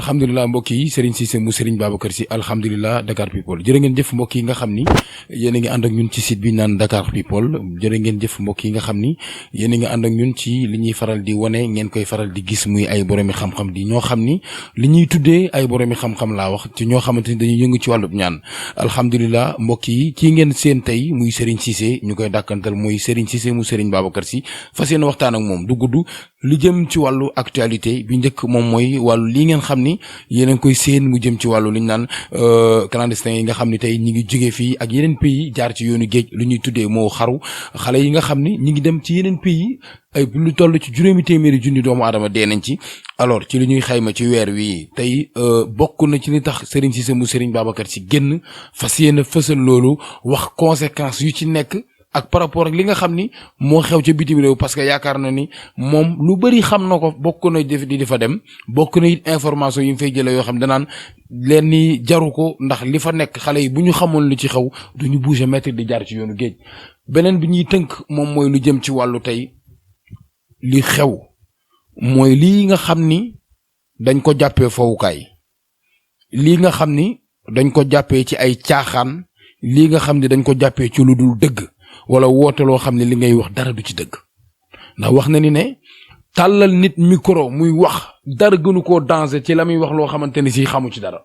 alhamdulilah mbokk yi Serigne Cissé mu Serigne Babacar Sy alhamdulilah Dakar People jërë ngeen jëf mbokk yi nga xam ni yéen a ngi ànd ak ñun ci site bi naan Dakar People jërë ngeen jëf mbokk yi nga xam ni yéen a ngi ànd ak ñun ci li ñuy faral di wane ngeen koy faral di gis muy ay boromi xam-xam di ñoo xam ni li ñuy tuddee ay boromi xam-xam laa wax ci ñoo xamante ni dañuy yëngu ci wàllub ñaan alhamdulilah mbokk yi kii ngeen seen tey muy Serigne Cissé ñu koy dàkkantal muy Serigne Cissé mu Serigne Babacar Sy fas yéene waxtaan ak moom du gudd li jëm ci wàllu actualité bi njëkk moom mooy wàllu li ngeen xam ni yéen a ngi koy seen mu jëm ci wàllu li ñu naan clandestin yi nga xam ni tey ñi ngi jóge fii ak yeneen pays jaar ci yoonu géej lu ñuy tuddee moo xaru xale yi nga xam ni ñi ngi dem ci yeneen pays ay lu toll ci 800,000 doomu aadama dee nañ ci alors ci li ñuy xayma ci weer wi tey bokk na ci li tax Serigne Cissé mu Serigne Babacar Sy génn fas yéene fësal loolu wax conséquences yu ci nekk ak par rapport ak li nga xam ni moo xew ca bitim réew parce que yaakaar na ni moom lu bëri xam na ko bokk na di fa dem bokk na it information yi mu fay jëlee yoo xam danaan leen ni jaru ko ndax li fa nekk xale yi bu ñu xamoon lu ci xew du ñu bouger mètre di jaar ci yoonu géej beneen bi ñuy tënk moom mooy lu jëm ci wàllu tey li xew mooy lii nga xam ni dañ ko jàppee fowukaay lii nga xam ni dañ ko jàppee ci ay caaxaan lii nga xam ni dañ ko jàppee ci lu dul dëgg wala woote loo xam ne li ngay wax dara du ci dëgg ndax wax na ni ne tàllal nit micro muy wax dara gënu koo danger ci la muy wax loo xamante ni si xamu ci dara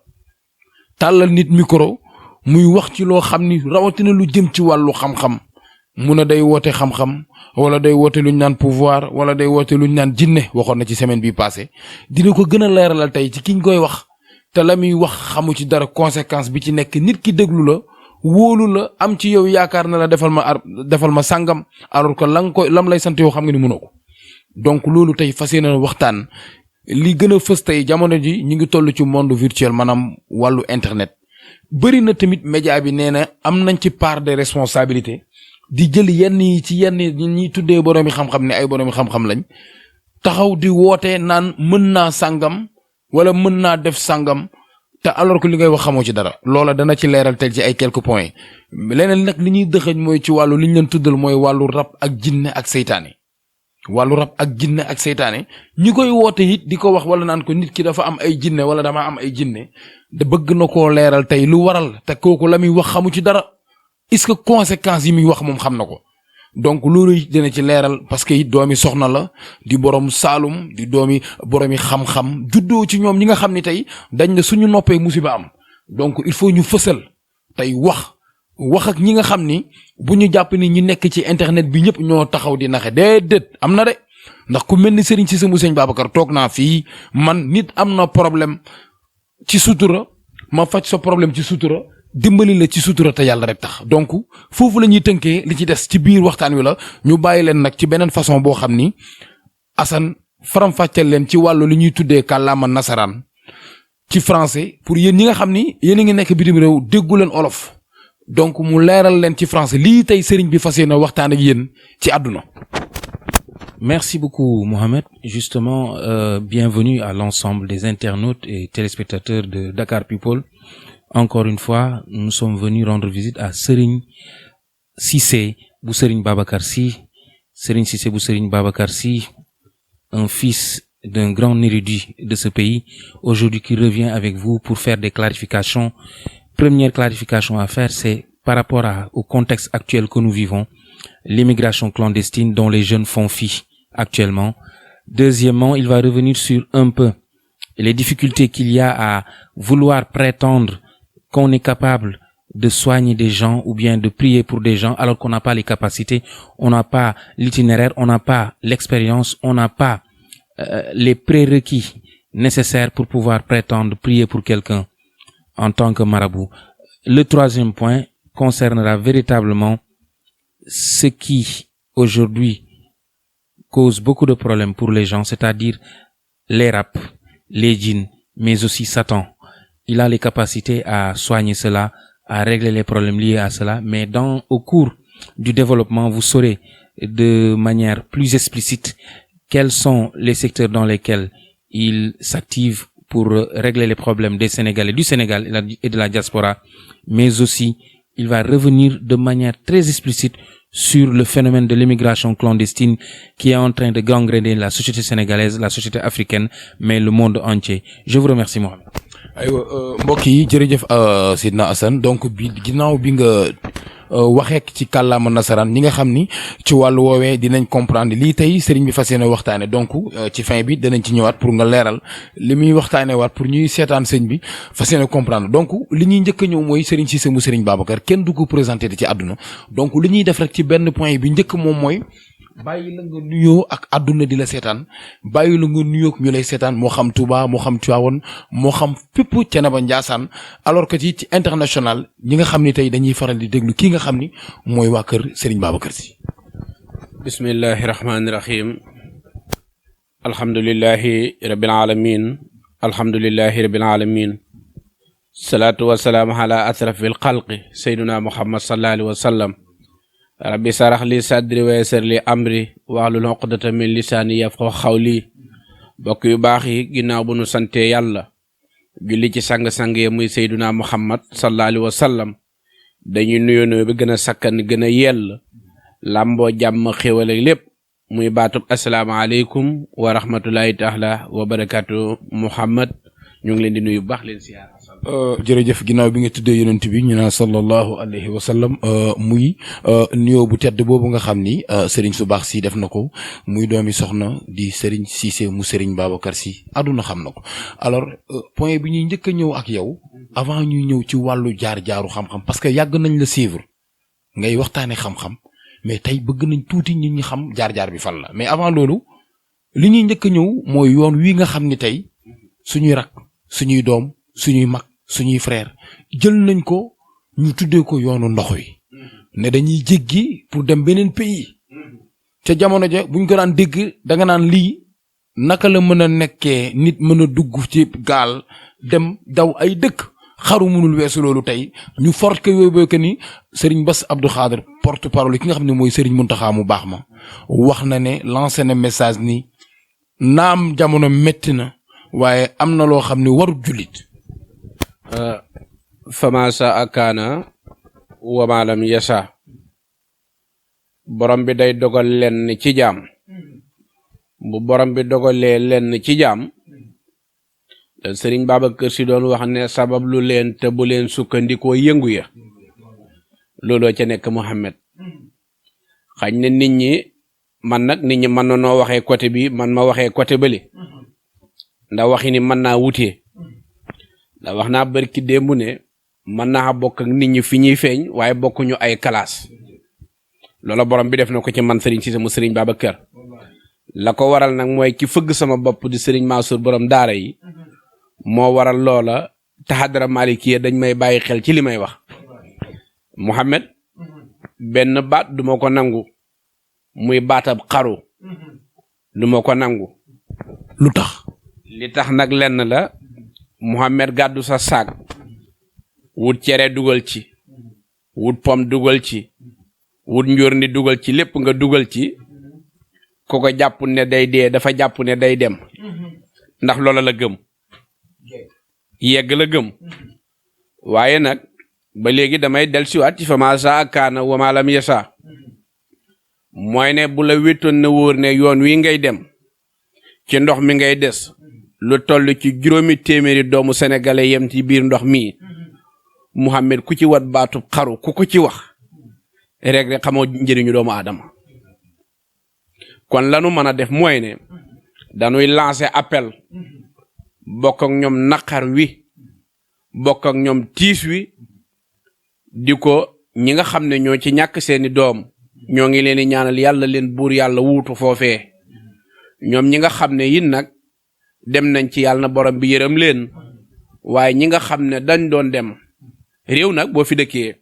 tàllal nit micro muy wax ci loo xam ni rawatina lu jëm ci wàllu xam-xam mun a day woote xam-xam wala day woote luñ naan pouvoir wala day woote luñ naan jinne waxoon na ci semaine bi passé dina ko gën a leeralal tey ci kiñ koy wax te la muy wax xamu ci dara conséquence bi ci nekk nit ki déglu la wóolu la am ci yow yaakaar na la defal ma sàngam alors que lam lay sant yow xam nga ni mënoo ko donc loolu tey fas yéene waxtaan li gën a fës tey jamono ji ñu ngi toll ci monde virtuel maanaam wàllu internet bëri na tamit média bi nee na am nañ ci part de responsabilité di jël yenn yi ci yenn ñi tuddee boroomi xam-xam ne ay boroomi xam-xam lañ taxaw di woote naan mën naa sàngam wala mën naa def sàngam te alors que li ngay wax xamoo ci dara loola dana ci leeral tel ci ay quelques points leneen nag li ñuy dëxëñ mooy ci wàllu li ñu leen tuddal mooy wàllu rab ak jinne ak seytaane wàllu rab ak jinne ak seytaane ñi koy woote it di ko wax wala naan ko nit ki dafa am ay jinne wala dama am ay jinne da bëgg na koo leeral tey lu waral te kooku la muy wax xamu ci dara est-ce que conséquences yi muy wax moom xam na ko donc loolu dina ci leeral parce que it doomi soxna la di borom saalum di doomi boromi xam-xam juddoo ci ñoom ñi nga xam ni tey dañ ne suñu noppee musiba am donc il faut ñu fësal tey wax ak ñi nga xam ni bu ñu jàpp ni ñi nekk ci internet bi ñëpp ñoo taxaw di naxe déedéet am na de ndax ku mel ni Serigne Cissé mu Serigne Babacar toog naa fii man nit am na problème ci sutura ma faj sa problème ci sutura dimbali la ci sutura te yàlla rek tax donc foofu la ñuy tënkee li ci des ci biir waxtaan wi la ñu bàyyi leen nag ci beneen façon boo xam ni Assane faram-fàcceel leen ci wàllu li ñuy tuddee kàllaama nasaraan ci français pour yéen ñi nga xam ni yéen a ngi nekk bitim réew déggu leen olof donc mu leeral leen ci français lii tey sëriñ bi fas yéene waxtaan ak yéen ci àdduna. Merci beaucoup Mohamed. Justement, bienvenue à l'ensemble des internautes et téléspectateurs de Dakar People. Encore une fois, nous sommes venus rendre visite à Serigne Cissé bu Serigne Babacar Sy. Serigne Cissé bu Serigne Babacar Sy, un fils d'un grand érudit de ce pays, aujourd'hui qui revient avec vous pour faire des clarifications. Première clarification à faire, c'est par rapport au contexte actuel que nous vivons, l'immigration clandestine dont les jeunes font fi actuellement. Deuxièmement, il va revenir sur un peu les difficultés qu'il y a à vouloir prétendre qu'on est capable de soigner des gens ou bien de prier pour des gens alors qu'on n'a pas les capacités, on n'a pas l'itinéraire, on n'a pas l'expérience, on n'a pas les prérequis nécessaires pour pouvoir prétendre prier pour quelqu'un en tant que marabout. Le troisième point concernera véritablement ce qui aujourd'hui cause beaucoup de problèmes pour les gens, c'est-à-dire les rap, les djinns, mais aussi Satan. Il a les capacités à soigner cela, à régler les problèmes liés à cela, mais au cours du développement, vous saurez de manière plus explicite quels sont les secteurs dans lesquels il s'active pour régler les problèmes des Sénégalais, du Sénégal et de la diaspora, mais aussi il va revenir de manière très explicite sur le phénomène de l'immigration clandestine qui est en train de gangréner la société sénégalaise, la société africaine, mais le monde entier. Je vous remercie, Mohamed. aywa mbokk yi jërëjëf Seydina Assane donc ginnaaw bi nga waxee ci kàllaama nasaraan ñi nga xam ni ci wàllu woowee dinañ comprendre lii tey sëriñ bi fas yéene waxtaane donc ci fin bi danañ ci ñëwaat pour nga leeral li muy waxtaane waat pour ñuy seetaan sëñ bi fas yéene comprendre donc li ñuy njëkk a ñëw mooy sëriñ Cissé mu sëriñ Babacar kenn du ko présenté ci àdduna donc li ñuy def rek ci benn point bi njëkk moom mooy bàyyi la nga nuyoo ak àdduna di la seetaan bàyyi la nga nuyoo ak ñu lay seetaan moo xam Touba moo xam Tivaouane moo xam fépp Thiénaba Ndiassane alors que ci international ñi nga xam ni tey dañuy faral di déglu kii nga xam ni mooy waa kër Serigne Babacar Sy. bismillahi rahmaani rahim. alhamdulillahi rabbil alamin. alhamdulillahi rabbil alamin. salaatu wa salaam ala asrafil xalqi sayyiduna Muhammad sallallahu alayhi wa sallam. rabbi sarax li sadri wa yassir li amri wahlul uqdata min lisaani yafqahu qawli. bokk yu baax yi ginnaaw bu nu sante yàlla julli ci sang-sang yi muy sayduna Muhammad sallallahu alayhi wa sallam dañuy nuyoo nuyoo bi gën a sakkan gën a yell làmboo jàmm xéwal ak lépp muy baatub asalaamaaleykum wa rahmatullahi taala wa barakaatu. Muhammad ñu ngi leen di nuyu bu baax leen siyaar. jërëjëf ginnaaw bi nga tuddee yonent bi ñu naan sallallahu alayhi wa sallam muy nuyoo bu tedd boobu nga xam ni Serigne su baax si def na ko muy doomi soxna di Serigne Cissé mu Serigne Babacar Sy àdduna xam na ko alors point bi ñuy njëkk a ñëw ak yow avant ñuy ñëw ci wàllu jaar-jaaru xam-xam parce que yàgg nañ la suivre ngay waxtaane xam-xam mais tey bëgg nañ tuuti nit ñi xam jaar-jaar bi fan la mais avant loolu li ñuy njëkk a ñëw mooy yoon wi nga xam ni tey suñuy rak suñuy doom suñuy mag suñuy frère jël nañ ko ñu tuddee ko yoonu ndox wi ne dañuy jéggi pour dem beneen pays ca jamono ja buñ ko daan dégg da nga naan lii naka la mën a nekkee nit mën a dugg ci gaal dem daw ay dëkk xaru mënul weesu loolu tey ñu fort que yooyu que ni Serigne Bass Abdou Khadre porte parole ki nga xam ne mooy Serigne Mountakha mu baax ma wax na ne lancé na message ni naam jamono métti na waaye am na loo xam ne warut jullit. fama sa akaana wama lam yasa borom bi day dogal lenn ci jaam bu borom bi dogalee lenn ci jaam Sëriñ Babacar Sy doon wax ne sabab lu leen te bu leen sukkandikoo yëngu ya looloo ca nekk Muhammad xañ ne nit ñi mën na noo waxee côté bi man ma waxee côté bële ndax waxi ni mën naa wutee ndax wax naa barki démb ne mën naa bokk ak nit ñi fi ñuy feeñ waaye bokkuñu ay classe loola borom bi def na ko ci man Serigne Cissé mu Serigne Babacar la ko waral nag mooy ki fëgg sama bopp di Serigne Mansour borom daara yi moo waral loola taxadara malikiya dañ may bàyyi xel ci li may wax. Muhammad benn baat duma ko nangu muy baatab xaru duma ko nangu. lu tax. li tax nag lenn la Muhammad gàddu sa saak wut cere dugal ci wut pom dugal ci wut njurndi dugal ci lépp nga dugal ci ku ko jàpp ne day dee dafa jàpp ne day dem ndax loola la gëm yegg la gëm waaye nag ba léegi damay dellusiwaat ci fama sa kaana wa ma lam yasa mooy ne bu la wétoon na wóor ne yoon wi ngay dem ci ndox mi ngay des lu toll ci 800 doomu sénégalais yem ci biir ndox mi Muhammad ku ci wat baatub xaru ku ko ci wax rek xamoo njëriñu doomu aadama kon lanu mën a def mooy ne dañuy lancer appel bokk ak ñoom naqar wi bokk ak ñoom tiis wi di ko ñi nga xam ne ñoo ci ñàkk seeni doom ñoo ngi leen di ñaanal yàlla leen buur yàlla wuutu foofee ñoom ñi nga xam ne yin nag dem nañ ci yàlla na borom bi yërëm leen waaye ñi nga xam ne dañ doon dem réew nag boo fi dëkkee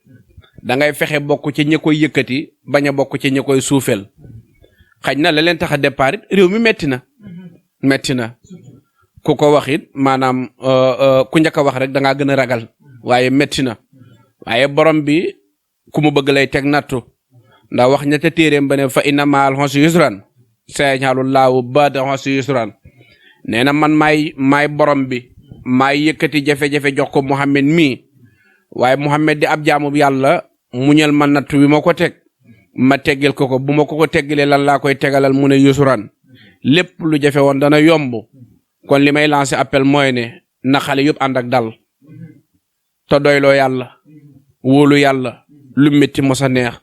da ngay fexe bokk ci ñi koy yëkkati bañ a bokk ci ñi koy suufel xaj na la leen tax a départ it réew mi metti na ku ko wax it maanaam ku njëkk a wax rek da ngaa gën a ragal waaye metti na waaye borom bi ku mu bëgg lay teg nattu ndax wax ña ca téeréem ba ne fa inna ma'al usri yusran sayaj'alu llaahu ba'da usri yusran nee na man maay borom bi maay yëkkati jafe-jafe jox ko Muhammad mii waaye Muhammad di ab jaamu yàlla muñal ma nattu wi ma ko teg ma teggil ko bu ma ko teggilee lan laa koy tegalal mu ne yusuran lépp lu jafe woon dana yomb kon li may lancé appel mooy ne na xale yëpp ànd ak dal te doyloo yàlla wóolu yàlla lu métti mos a neex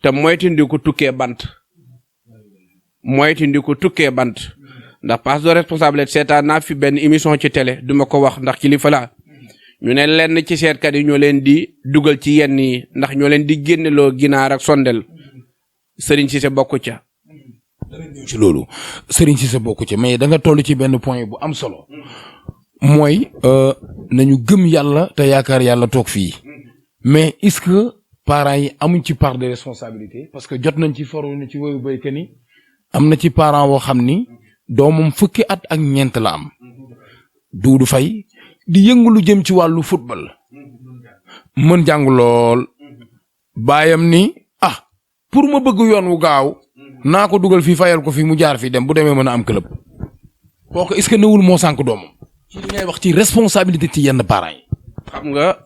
te moytandi ko tukkee bant ndax passe de responsabilité seetaan naa fi benn émission ci télé duma ko wax ndax kilifa la ñu ne lenn ci seetkat yi ñoo leen di dugal ci yenn yi ndax ñoo leen di génneloo ginaar ak sondel Serigne Cissé bokku ca. ci loolu Serigne Cissé bokku ca mais da nga toll ci benn point bu am solo mooy nañu gëm yàlla te yaakaar yàlla toog fii mais est-ce que parents yi amuñ ci part de responsabilité parce que jot nañ ci foru ni ci woyu béykat ni am na ci parent woo xam ni doomam fukki at ak ñeent la am Doudou Faye di yëngu lu jëm ci wàllu football mën jàng lool baayam ni pour ma bëgg yoon wu gaaw naa ko dugal fii fayal ko fii mu jaar fii dem bu demee mën a am club kooku est-ce que newul moo sànk doomam ci li ngay wax ci responsabilité ci yenn parents yi. xam nga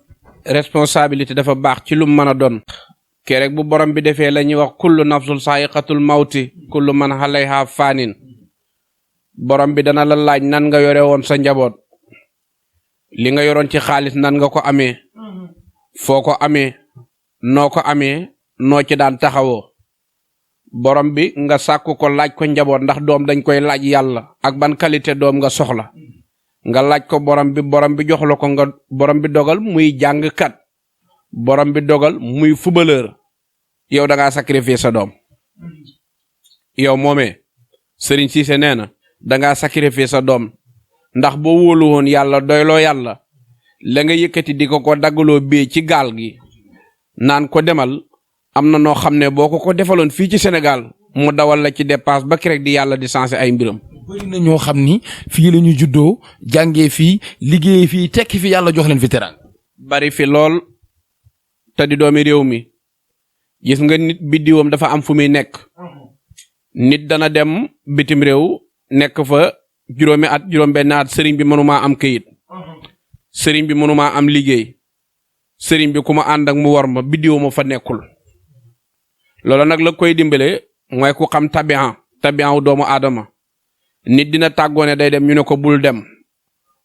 responsabilité dafa baax ci lu mën a doon. kii rek bu borom bi defee la ñuy wax kullu nafsul saa'iqatul mawti kullu man alayha faanin borom bi dana la laaj nan nga yore woon sa njaboot li nga yoroon ci xaalis nan nga ko amee foo ko amee noo ko amee noo ci daan taxawoo borom bi nga sàkku ko laaj ko njaboot ndax doom dañ koy laaj yàlla ak ban qualité doom nga soxla nga laaj ko borom bi jox la ko nga borom bi dogal muy jàngkat borom bi dogal muy footballeur yow da ngaa sacrifier sa doom yow moomee Serigne Cissé nee na da ngaa sacrifier sa doom ndax boo wóolu woon yàlla doyloo yàlla la nga yëkkati di ko daggaloo bee ci gaal gi naan ko demal am na noo xam ne boo ko defaloon fii ci Sénégal mu dawal la ci dépasse ba kirek di yàlla di sensé ay mbiram. bëri na ñoo xam ni fii la ñu juddoo jàngee fii liggéeyee fii tekki fi yàlla jox leen fi teraan bari fi lool te di doomi réew mi gis nga nit biddiwam dafa am fu muy nekk nit dana dem bitim réew nekk fa juróomi at juróom-benn at sëriñ bi mënumaa am këyit sëriñ bi mënumaa am liggéey sëriñ bi ku ma ànd ak mu war ma biddiwama fa nekkul loolu nag la koy dimbale mooy ku xam tabian wu doomu aadama nit dina tàggoone day dem ñu ne ko bul dem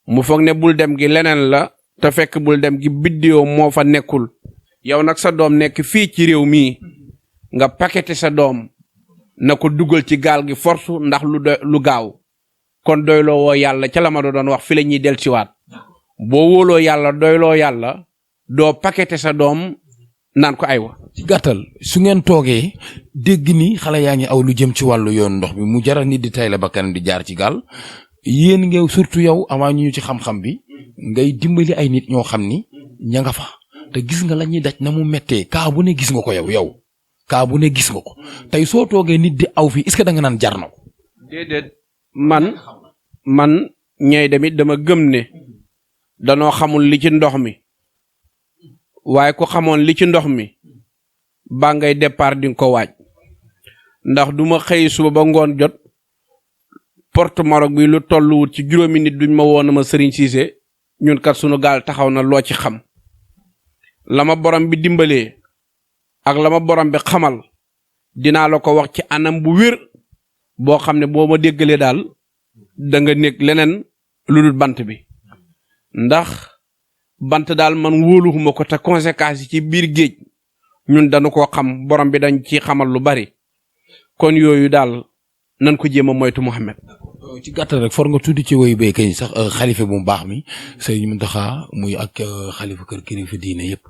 mu foog ne bul dem gi leneen la te fekk bul dem gi biddiw moo fa nekkul yow nag sa doom nekk fii ci réew mii nga pakete sa doom na ko dugal ci gaal gi force ndax lu gaaw kon doyloo woo yàlla ca la ma doon wax fi la ñuy del siwaat boo wóoloo yàlla doyloo yàlla doo pakete sa doom naan ko aywa. ci gàttal su ngeen toogee dégg ni xale yaa ngi aw lu jëm ci wàllu yoon ndox mi mu jaral nit di tay la bakkan di jaar ci gaal yéen ngeew surtout yow avant ñu ci xam-xam bi ngay dimbali ay nit ñoo xam ni ña nga fa te gis nga la ñuy daj na mu méttee kaa bu ne gis nga ko yow kaa bu ne gis nga ko tey soo toogee nit di aw fii est-ce que da nga naan jar na ko. déedéet man ñey damit dama gëm ne danoo xamul li ci ndox mi waaye ku xamoon li ci ndox mi ba ngay départ di nga ko waaj ndax duma xëy suba ba ngoon jot porte Maroc bi lu tolluwut ci juróomi nit duñ ma woon ma Serigne Cissé ñun kat sunu gaal taxaw na loo ci xam la ma borom bi dimbalee ak la ma borom bi xamal dinaa la ko wax ci anam bu wér boo xam ne boo ma déggalee daal da nga nekk leneen lu dul bant bi ndax bant daal man wóoluwuma ko te conséquences yi ci biir géej ñun dañu koo xam borom bi dañ ci xamal lu bari kon yooyu daal nan ko jéem a moytu Mouhamed. ci gàttal rek for nga tuddi ci woyu béykat yi sax xalifa bu baax mi Serigne Mountakha muy ak xalifa kër kilifa diine yëpp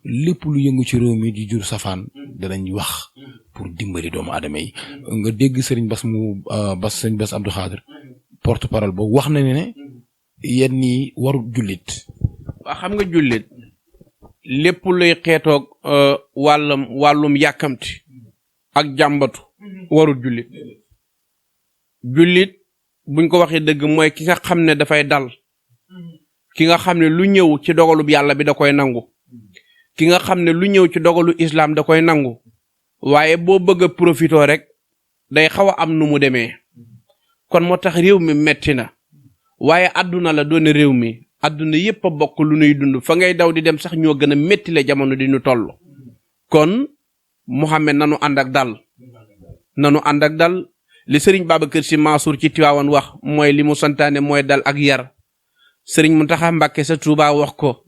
lépp lu yëngu ci réew mi di jur safaan danañ wax pour dimbali doomu aadama yi nga dégg Serigne Serigne Bass Abdou Khadre porte parole boobu wax na ne yéen ñi warul jullit. waa xam nga jullit lépp luy xeetoog wàllum yàkkamti ak jàmbatu warul jullit buñ ko waxee dëgg mooy ki nga xam ne dafay dal ki nga xam ne lu ñëw ci dogalub yàlla bi da koy nangu ki nga xam ne lu ñëw ci dogalu islam da koy nangu waaye boo bëgg a profitoo rek day xaw a am nu mu demee kon moo tax réew mi metti na waaye àdduna la doone réew mi àdduna yépp a bokk lu nuy dund fa ngay daw di dem sax ñoo gën a metti la jamono di ñu toll kon Mouhamed nanu ànd ak dal nanu ànd ak dal li sëriñ Babacar Sy Mansour ci Tiwaawan wax mooy li mu santaane mooy dal ak yar sëriñ Mountakha Mbacké sa Touba wax ko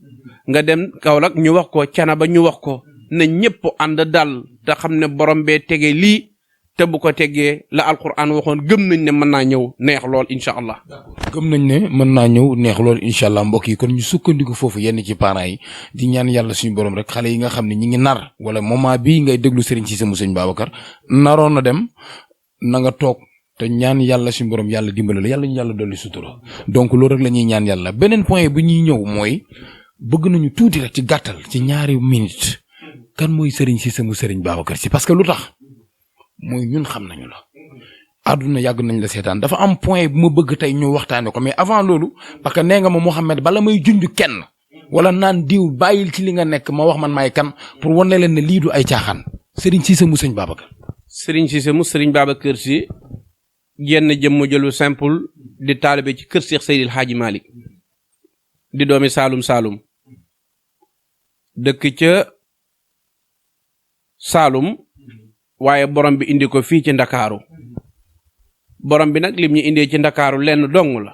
nga dem Kaolack ñu wax ko Canaba ñu wax ko na ñëpp ànd dal te xam ne borom bee tege lii te bu ko tegee la alquran waxoon gëm nañ ne mën naa ñëw neex lool incha allah. gëm nañ ne mën naa ñëw neex lool incha allah mbokk yi kon ñu sukkandiku foofu yenn ci parents yi di ñaan yàlla suñu borom rek xale yi nga xam ne ñi ngi nar wala moment bii ngay déglu Serigne Cissé mu sëñ Babacar naroon na dem na nga toog te ñaan yàlla suñu borom yàlla dimbale la yàlla ñu yàlla dolli sutura donc loolu rek la ñuy ñaan yàlla beneen point bi ñuy ñëw mooy bëgg nañu tuuti rek ci gàttal ci ñaari minute kan mooy Serigne Cissé mu Serigne Babacar Sy parce que lu tax mooy ñun xam nañu la àdduna yàgg nañ la seetaan dafa am point bu ma bëgg tey ñu waxtaane ko mais avant loolu parce que nee nga ma Mouhamed bala may junj kenn wala naan diw bàyyil ci li nga nekk ma wax man maay kan pour wane leen ne lii du ay caaxaan Serigne Cissé mu sëñ Babacar. Serigne Cissé mu Serigne Babacar Sy jenn jëmm jëlu simple di taalibe ci kër Cheikh Seydil Hadji Malick di doomi Saalum Saalum dëkk ca Saalum waaye borom bi indi ko fii ci Ndakaaru borom bi nag lim ñu indee ci Ndakaaru lenn dong la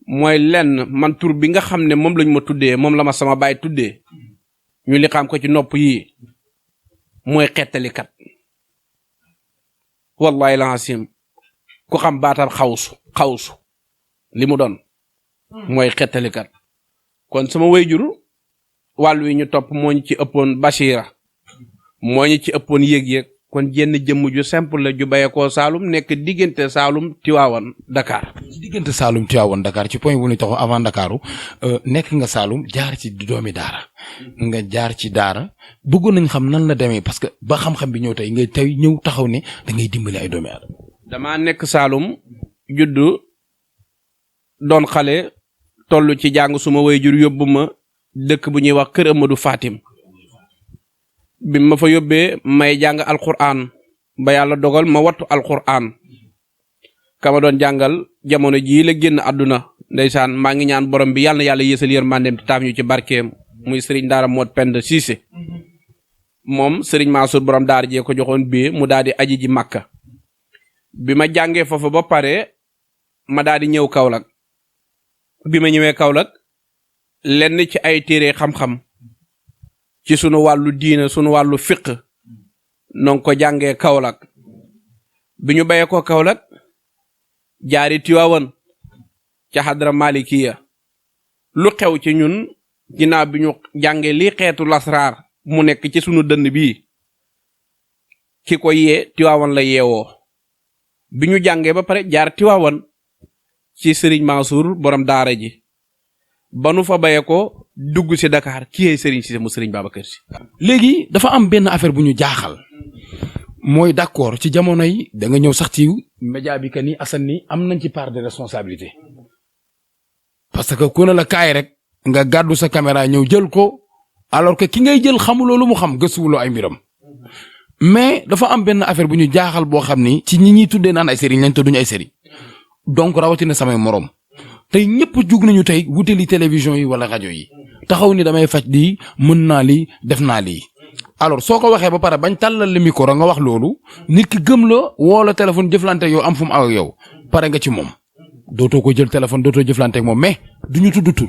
mooy lenn man tur bi nga xam ne moom lañ ma tuddee moom la ma sama baay tuddee ñu li xam ko ci nopp yii mooy xettalikat wallahi lahasim ku xam baatal xawsu li mu doon mooy xettalikat kon sama wayjur wàll wi ñu topp moo ñu ci ëppoon basira moo ñu ci ëppoon yëg-yëg kon jenn jëmm ju simple la ju bayekoo Saalum nekk diggante Saalum Tiwaawan Dakar. ci diggante Saalum Tiwaawan Dakar ci point bu ñu taxaw avant Dakaru nekk nga Saalum jaar ci doomi daara nga jaar ci daara bëggoon nañ xam nan la demee parce que ba xam-xam bi ñëw tey ngay tey ñëw taxaw ne da ngay dimbali ay doomi aadama. damaa nekk Saalum juddu doon xale toll ci jàng suma waajur yóbbu ma dëkk bu ñuy wax Kër Amadou Fatim. bi ma fa yóbbee may jàng alquran ba yàlla dogal ma wattu alquran kama doon jàngal jamono jii la génn àdduna ndeysaan maa ngi ñaan borom bi yàlla na yàlla yéesal yërmandeem te taaf ñu ci barkeem muy sëriñ daara Moot Pend Cissé moom sëriñ Mansour borom daara jee ko joxoon bii mu daal di aji ji Makka bi ma jàngee foofu ba pare ma daal di ñëw Kaolack bi ma ñëwee Kaolack lenn ci ay téere xam-xam ci sunu wàllu diina sunu wàllu fiq noo ngi ko jàngee Kaolack bi ñu bayee ko Kaolack jaari Tiwaawan ca xadra malikiya lu xew ci ñun ginnaaw bi ñu jàngee lii xeetu lasraar mu nekk ci sunu dënn bii ki ko yee Tiwaawan la yeewoo bi ñu jàngee ba pare jaar Tiwaawan ci Serigne Mansour borom daara ji ba nu fa bayee ko dugg si Dakar kii Serigne Cissé mu Serigne Babacar Sy. léegi dafa am benn affaire bu ñu jaaxal mooy d'accord ci jamono yi da nga ñëw sax ci média bi que ni Assane ni am nañ ci part de responsabilité parce que ku ne la kaay rek nga gàddu sa caméra ñëw jël ko alors que ki ngay jël xamuloo lu mu xam gëstuwuloo ay mbiram mais dafa am benn affaire bu ñu jaaxal boo xam ni ci ñi ñuy tuddee naan ay sëriñ lañ te duñu ay sëriñ donc rawatina samay morom. tey ñëpp jug nañu tey wutali télévision yi wala rajo yi taxaw ni damay faj lii mën naa lii def naa lii alors soo ko waxee ba pare bañ tàllal le micro nga wax loolu nit ki gëm la woo la téléphone jëflante yow am fu mu aw ak yow pare nga ci moom dootoo ko jël téléphone dootoo jëflante ak moom mais duñu tudd tur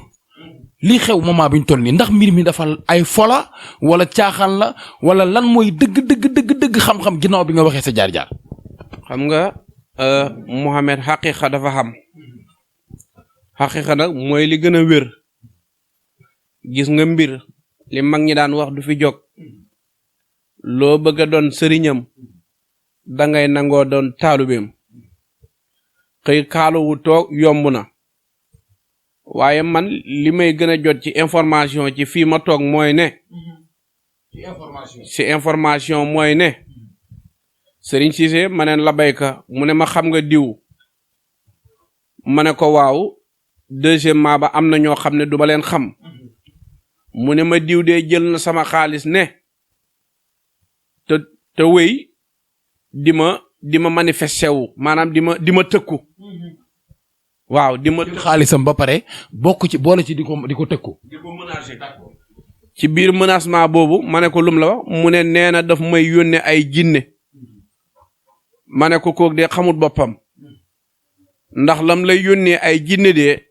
lii xew moment bi ñu toll nii ndax mbir mi dafa ay fola wala caaxaan la wala lan mooy dëgg xam-xam ginnaaw bi nga waxee sa jaar-jaar. xam nga Mouhamed xaqiqa dafa xam. xaqiqa nag mooy li gën a wér gis nga mbir li mag ñi daan wax du fi jóg loo bëgg a doon sëriñam dangay nangoo doon taalubeem xëy kaaluwu toog yomb na waaye man li may gën a jot ci information ci fii ma toog mooy ne ci information mooy ne Serigne Cissé ma neen la bayka mu ne ma xam nga diw ma ne ko waaw deuxièmement ba am na ñoo xam ne du ma leen xam mu ne ma diw dee jël na sama xaalis ne te wéy di ma manifesté wu maanaam di ma tëkku waaw di ma xaalisam ba pare bokk ci boole ci di ko tëkku di ko menacer d'accord ci biir menacement boobu ma ne ko lum la wax mu ne nee na daf may yónnee ay jinne ma ne ko kook de xamut boppam ndax lam lay yónnee ay jinne de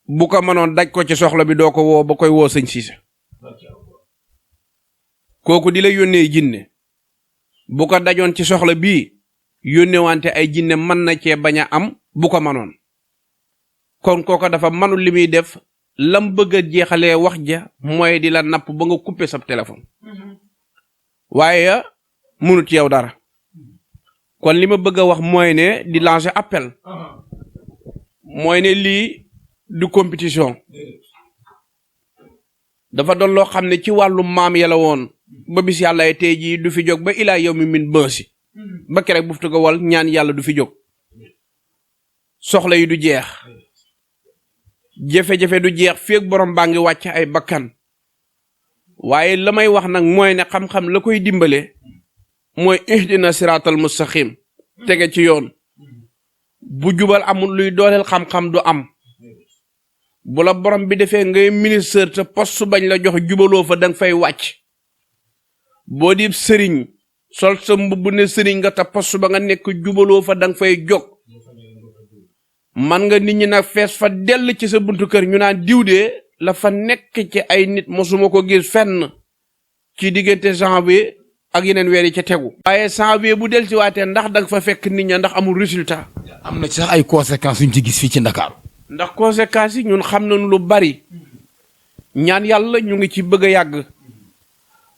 bu ko mënoon daj ko ci soxla bi doo ko woo ba koy woo sëñ Cissé kooku di la yónnee jinne bu ko dajoon ci soxla bii yónnee wante ay jinne mën na cee bañ a am bu ko mënoon kon kooko dafa mënul li muy def lam bëgg a jeexalee wax ja mooy di la napp ba nga couper sa téléphone waaye mënut ci yow dara kon li ma bëgg a wax mooy ne di lancer appel mooy ne lii du compétition dafa doon loo xam ne ci wàllu maam yàlla woon ba bis yàlla tey jii du fi jóg ba ilaa yow mi min bësi ba kerek buftu ko wal ñaan yàlla du fi jóg soxla yi du jeex jafe-jafe du jeex feek borom baa ngi wàcc ay bakkan waaye la may wax nag mooy ne xam-xam la koy dimbale mooy ihdina siraatal mustaqim tege ci yoon bu jubal amul luy dooleel xam-xam du am bu la borom bi defee ngay ministre te poste bañ la jox jubaloo fa danga fay wàcc boo di sëriñ sol sa mbubb ne sëriñ nga te poste ba nga nekk jubaloo fa danga fay jóg man nga nit ñi nag fees fa dell ci sa buntu kër ñu naan diw de la fa nekk ci ay nit mosuma ko gis fenn ci diggante janvier ak yeneen weer yi ca tegu waaye janvier bu del ci waatee ndax danga fa fekk nit ña ndax amul résultat am na ci sax ay conséquences yuñ ci gis fii ci Ndakaaru ndax conséquences yi ñun xam nañu lu bari ñaan yàlla ñu ngi ci bëgg a yàgg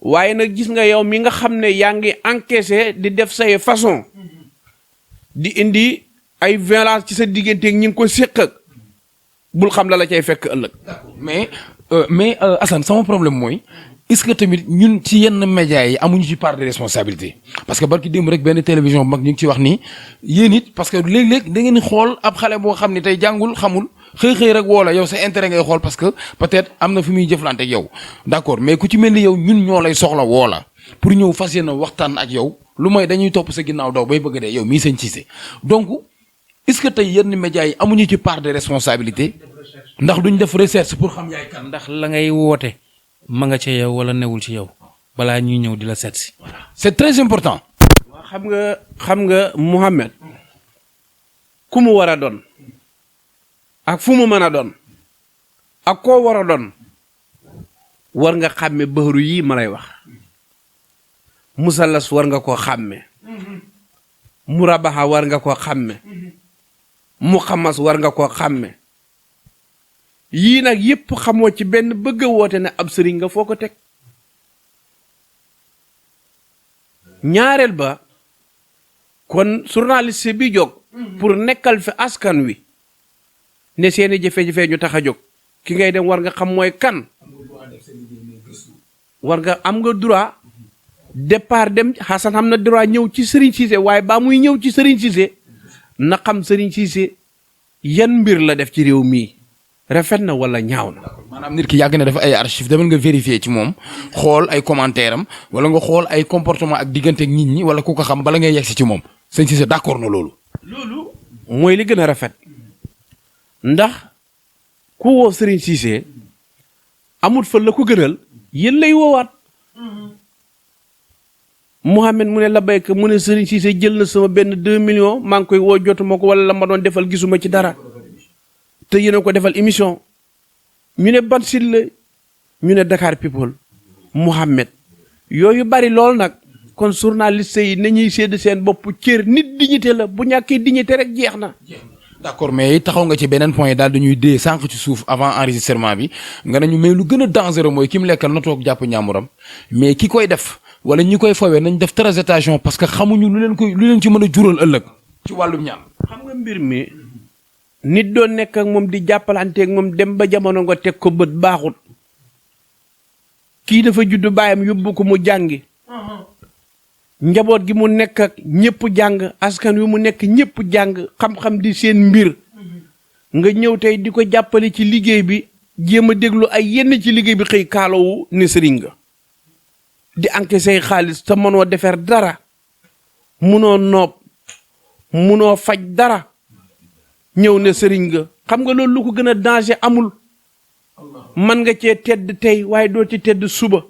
waaye nag gis nga yow mi nga xam ne yaa ngi encaissé di def say façon di indi ay violence ci sa digganteeg ñi ngi ko séq ak bul xam la cay fekk ëllëg. mais Assane sama problème mooy est-ce que tamit ñun ci yenn médias yi amuñu ci part de responsabilité parce que barki démb rek benn télévision bu mag ñu ngi ci wax ni yéen it parce que léeg-léeg da ngeen di xool ab xale boo xam ne tey jàngul xamul xëy rek woo la yow sa intérêt ngay xool parce que peut-être am na fi muy jëflante ak yow d'accord mais ku ci mel ni yow ñun ñoo lay soxla woo la pour ñëw fas yéene waxtaan ak yow lu may dañuy topp sa ginnaaw daw bay bëgg dee yow mii sëñ Cissé donc est-ce que tey yenn médias yi amuñu ci part de responsabilité ndax duñ def recherche pour xam yaay kan. ndax la ngay woote ma nga ca yow wala newul ci yow balaa ñuy ñëw di la seet si. c'est très important. waaw xam nga Mouhamed ku mu war a doon ak fu mu mën a doon ak koo war a doon war nga xàmme bëxëru yii ma lay wax musalas war nga koo xàmme murabaxa war nga koo xàmme muxamas war nga koo xàmme yii nag yépp xamoo ci benn bëgg a woote ne ab sëriñ nga foo ko teg ñaareel ba kon journaliste bi jóg pour nekkal fi askan wi ne seeni jafe-jafe ñu tax a jóg ki ngay dem war nga xam mooy kan war nga am nga droit départ dem Xasan am na droit ñëw ci Serigne Cissé waaye baa muy ñëw ci Serigne Cissé na xam Serigne Cissé yan mbir la def ci réew mii rafet na wala ñaaw na. maanaam nit ki yàgg na dafa ay archives demal nga vérifier ci moom xool ay commentaire am wala nga xool ay comportement ak diggante ak nit ñi wala ku ko xam bala ngay yegsi ci moom sëñ Cissé d'accord na loolu. loolu mooy li gën a rafet ndax ku woo Serigne Cissé amut fa la ko gënal yéen lay woowaat. Mouhamed mu ne la béykat mu ne Serigne Cissé jël na sama benn 2 millions maa ngi koy woo jotuma ko wala la ma doon defal gisuma ci dara te yéen a ko defal émission ñu ne ban site la ñu ne Dakar People Mouhamed yooyu bari lool nag kon journaliste yi nañuy sédd seen bopp cër nit dignité la bu ñàkkee dignité rek jeex na. d'accord mais taxaw nga ci beneen point daal dañuy dee sànq ci suuf avant enregistrement bi nga nañu mais lu gën a dangereux mooy ki mu lekkal na toog jàpp ñaamuram mais ki koy def wala ñi koy fawee nañ def très attention parce que xamuñu lu leen ci mën a jural ëllëg ci wàllum ñaan. xam nga mbir mi nit doon nekk ak moom di jàppalanteeg moom dem ba jamono nga teg ko bët baaxut kii dafa judd baayam yóbbu ko mu jàngi njaboot gi mu nekk ak ñëpp jàng askan wi mu nekk ñëpp jàng xam-xam di seen mbir nga ñëw tey di ko jàppale ci liggéey bi jéem a déglu ay yenn ci liggéey bi xëy kaalawu ne sëriñ nga di encaisser xaalis te mënoo defar dara munoo noob munoo faj dara ñëw ne sëriñ nga xam nga loolu lu ko gën a danger amul man nga cee tedd tey waaye doo ci tedd suba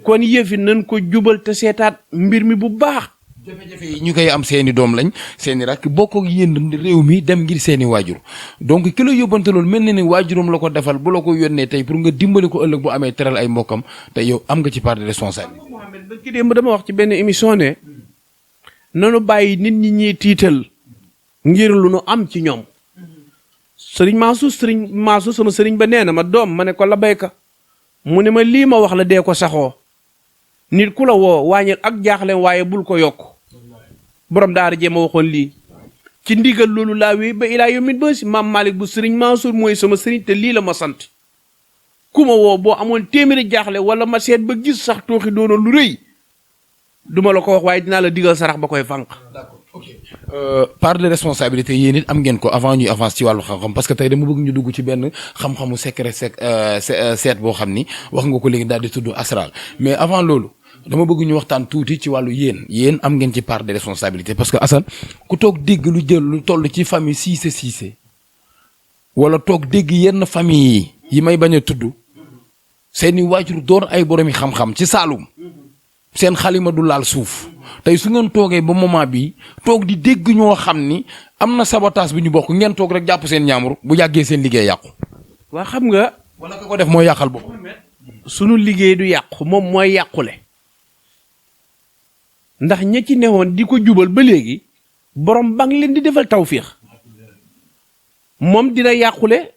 kon yëfi nañ ko jubal te seetaat mbir mi bu baax. jafe-jafe yi ñu koy am seeni doom lañ seeni rakk bokk ak yéen réew mi dem ngir seeni waajur donc ki la yóbbante loolu mel na ni waajuram la ko defal bu la ko yónnee tey pour nga dimbali ko ëllëg bu amee teral ay mbokkam te yow am nga ci part de responsabilité. Mohamed ba ki démb dama wax ci benn émission ne nanu bàyyi nit ñi ñuy tiital ngir lu nu am ci ñoom sëriñ Mansour sama sëriñ ba nee na ma doom ma ne ko la bayka mu ne ma lii ma wax la dee ko saxoo nit ku la woo wàññil ak jaaxle waaye bul ko yokk borom daara jéem a waxoon lii ci ndigal loolu laa wéy ba ilaa yomit ba si maam Malick bu sëriñ Mansour mooy sama sëriñ te lii la ma sant ku ma woo boo amoon téeméeri jaaxle wala ma seet ba gis sax tooxi doonoon lu rëy duma la ko wax waaye dinaa la digal sarax ba koy fànq. d'accord ok part de responsabilité yéen it am ngeen ko avant ñuy avance ci wàllu xam-xam parce que tey dama bëgg ñu dugg ci benn xam-xamu secret seet boo xam ni wax nga ko léegi daal di tudd astral mais avant loolu dama bëgg ñu waxtaan tuuti ci wàllu yéen am ngeen ci part de responsabilité parce que Assane ku toog dégg lu jël lu toll ci famille Cissé wala toog dégg yenn famille yi may bañ a tudd seeni waajur doon ay boromi xam-xam ci Saalum seen xalima du laal suuf tey su ngeen toogee ba moment bi toog di dégg ñoo xam ni am na sabotage bi ñu bokk ngeen toog rek jàpp seen ñaamur bu yàggee seen liggéey yàqu. waa xam nga. wala ka ko def mooy yàqal bopp. sunu liggéey du yàqu moom mooy yàqule ndax ña ci newoon di ko jubal ba léegi borom ba ngi leen di defal tawfiix moom dina yàqule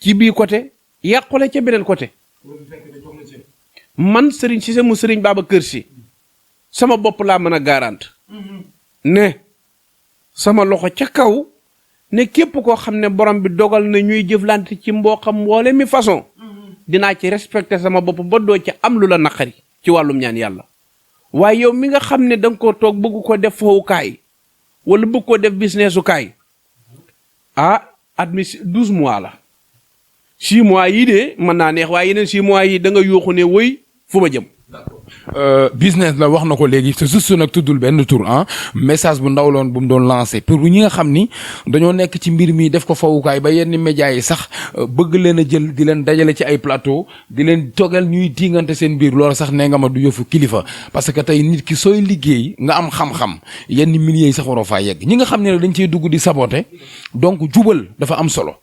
ci bii côté yàqule ca beneen côté. man sëriñ Cissé mu sëriñ Babacar Sy sama bopp laa mën a garante ne sama loxo ca kaw ne képp koo xam ne borom bi dogal na ñuy jëflante ci mboqam mboole mi façon dinaa ci respecté sama bopp ba doo ca am lu la naqari ci wàllum ñaan yàlla waaye yow mi nga xam ne da nga koo toog bëgg ko def fowukaay wala bëgg koo def businessukaay at mi 12 mois la 6 mois yii de mën naa neex waaye yeneen 6 mois yi da nga yooxu ne woy fu ma jëm. business la wax na ko léegi c'est juste nag tuddul benn tour message bu ndaw loon bu mu doon lancé pour ñi nga xam ni dañoo nekk ci mbir mi def ko fawukaay ba yenn médias yi sax bëgg leen a jël di leen dajale ci ay plateau di leen togal ñuy diingante seen biir loolu sax nee nga ma du yëfu kilifa parce que tey nit ki sooy liggéey nga am xam-xam yenn milliers yi sax waroo faa yegg ñi nga xam ne dañ cey dugg di saboter donc jubal dafa am solo.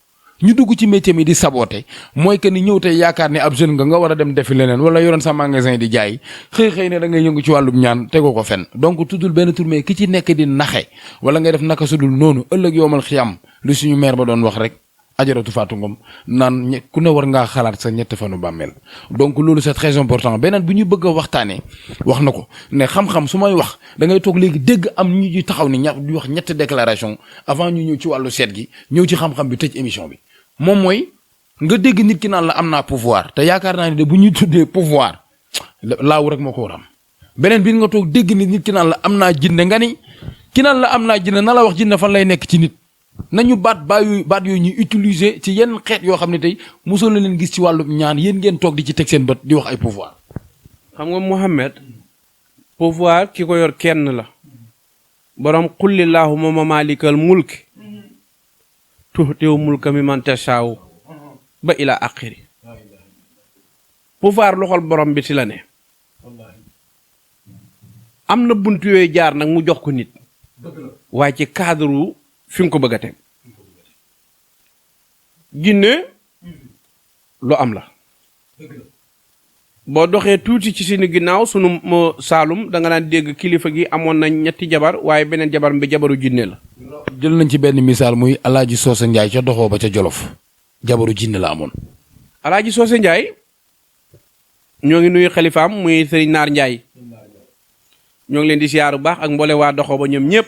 ñu dugg ci métier mi di saboter mooy que ni ñëw tey yaakaar ne ab jeune nga war a dem defi leneen wala yoroon sa magasin di jaay xëy ne da ngay yëngu ci wàllum ñaan tegoo ko fenn donc tuddul benn tur mais ki ci nekk di naxe wala ngay def naka sudul noonu ëllëg yoomal xiyam lu suñu maire ba doon wax rek ajaratu Fatou Ngom naan ku ne war ngaa xalaat sa ñett fanu bàmmeel donc loolu c'est très important beneen bu ñu bëgg a waxtaanee wax na ko ne xam-xam su may wax da ngay toog léegi dégg am ñu ci taxaw ni di wax ñetti déclaration avant ñu ñëw ci wàllu seet gi ñëw ci xam-xam bi tëj émission bi moom mooy nga dégg nit ki naan la am naa pouvoir te yaakaar naa ne de bu ñuy tuddee pouvoir laaw rek moo ko war am beneen bi nga toog dégg nit ki naan la am naa jinne nga ni ki naan la am naa jinne na la wax jinne fan lay nekk ci nit nañu baat yooyu ñuy utiliser ci yenn xeet yoo xam ne tey mosoo la leen gis ci wàllu ñaan yéen ngeen toog di ci teg seen bët di wax ay pouvoir. xam nga Mohamed pouvoir ki ko yor kenn la borom qulillahumma maalikal mulki tuutiw mulka mimman tashaaw ba ila axiri pouvoir loxol borom bi ci la ne am na bunt yooyu jaar nag mu jox ko nit waaye ci cadre fi nga ko bëgg a teg jinne lu am la boo doxee tuuti ci suñu ginnaaw sunu Saalum da nga daan dégg kilifa gi amoon na ñetti jabar waaye beneen jabar bi jabaru jinne la jël nañ ci benn misaal muy Alaaji Soose Njaay ca doxoo ba ca Jolof jabaru jinne la amoon. Alaaji Soose Njaay ñoo ngi nuyu xalifaam muy Sëriñ Naar Njaay ñoo ngi leen di siyaar bu baax ak mboole waa doxoo ba ñoom ñëpp